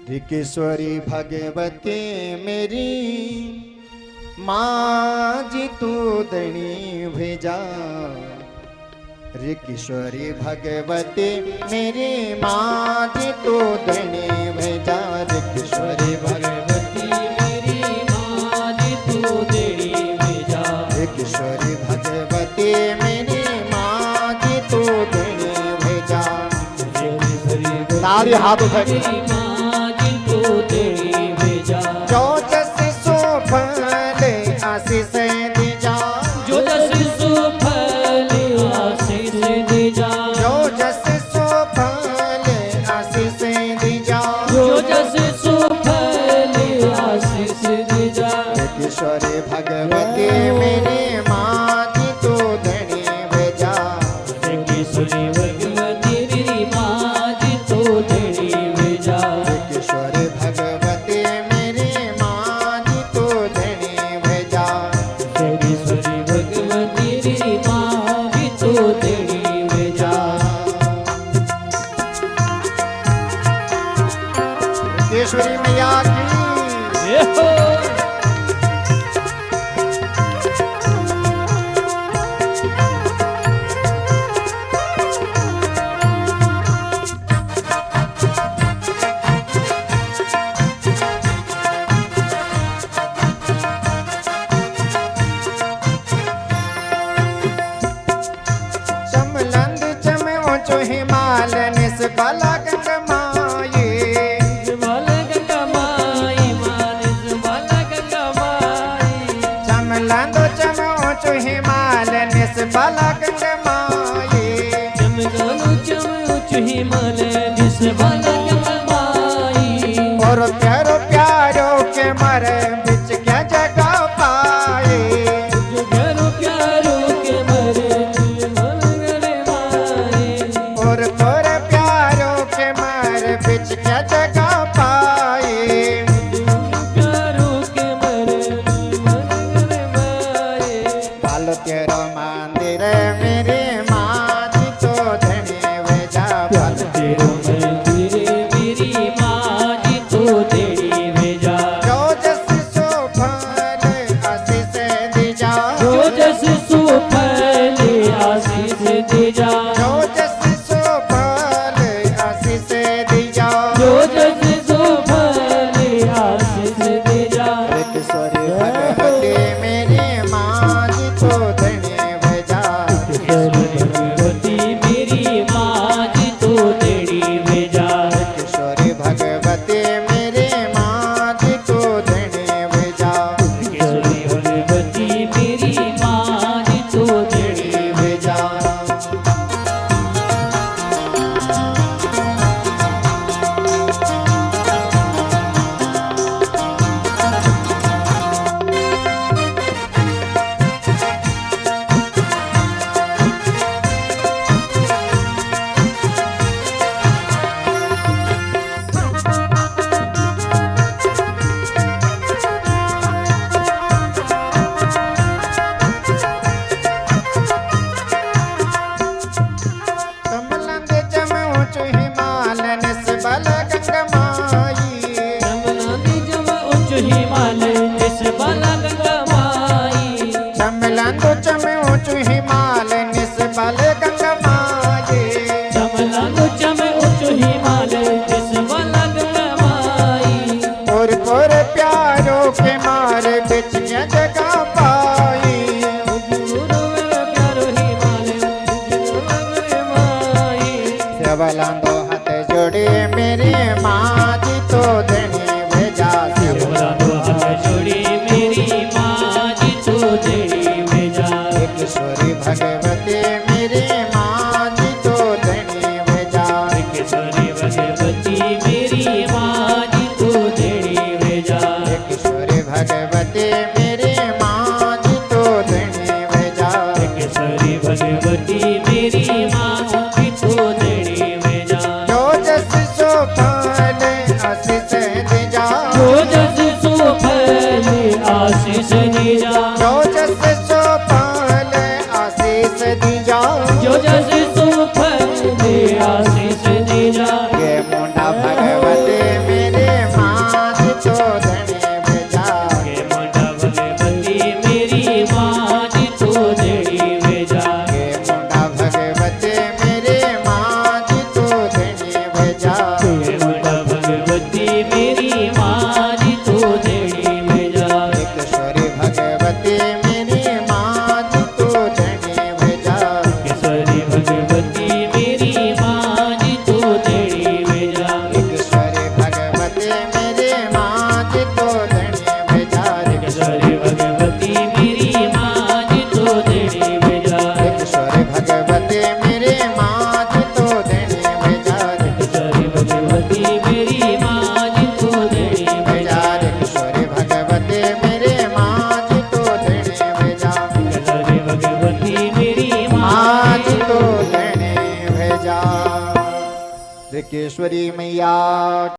ऋकेश्वरी भगवती मेरी माँ जी तू दणी भेजा। ऋकेश्वरी भगवती मेरी माँ जी तू दणी भेजा। ऋकेश्वरी भगवती मेरी माँ जी तू दणी भेजा। ऋकेश्वरी भगवती मेरी माँ जी तू दणी भेजा। ताली हाथ उठा जो जस सुफल आशीष दीजा। जो जस सुफल आशीष दीजा। जो जस सुफल आशीष दीजा। जो जस सुफल आशीष दीजा। ऋकेश्वरी भगवती मेरी माँ जी तू धनी भेजा। ऋकेश्वरी भगवती मेरी माँ जी तू धनी भेजा। ऋकेश्वरी भगवती मेरी माँ जी तू धनी भेजा। ऋकेश्वरी भगवती मेरी माँ जी तू धनी भेजा। ऋकेश्वरी मैया की चमलंद चम ऊंचो हिमाल निस बाला गंगा माये। चमलंद चम ऊंचो हिमाल निस बाला गंगा माये। और प्यारो प्यारो के मरे बिच क्या जगह पाए। और तोरे प्यारो के मरे बिच क्या जगह पाए। पालो तेरो मंदिर मेरे माँ जी तो धनी भेजा। पालो तेरो जो जस सुफल आशीष दीजा। जो जस सुफल आशीष दीजा। ऋकेश्वरी भगवती मेरी माँ जी तो धनी भेजा। ऋकेश्वरी भगवती मेरी माँ जी तो धनी भेजा। धनी भेजा। कमलंद चम ऊंचो हिमाल निस बाला गंगा माई। चमलंद चम ऊंचो हिमाल निस बाला गंगा माई। और प्यारो के मारे बिच क्या जगह पाई। सेवलांदो हाथ जोड़े मेरे माँ जी तो धनी भेजा। ऋकेश्वरी भगवती मेरी माँ जी तो धनी भेजा। ऋकेश्वरी भगवती मेरी माँ जी तो धनी भेजा। जो जस सुफल आशीष दीजा। जो जस सुफल आशीष दीजा। ये मुंडा भगवती भगवती मेरी माँ जी तो धणी भेजा केशरी भगवती मेरी माँ जी तो धणी भेजा केशरी भगवती मेरी माँ जी तो धणी भेजा केशरी भगवती मेरी माँ जी तो धणी भेजा केशरी भगवती मेरी माँ जी तो धणी भेजा केशरी भगवती मेरी माँ जी तो धणी भेजा केशरी भगवती मेरी माँ जी तो धणी भेजा केशरी भगवती मेरी माँ जी तो धणी भेजा केशरी भगवती मेरी माँ जी तो धणी भेजा केशरी मैया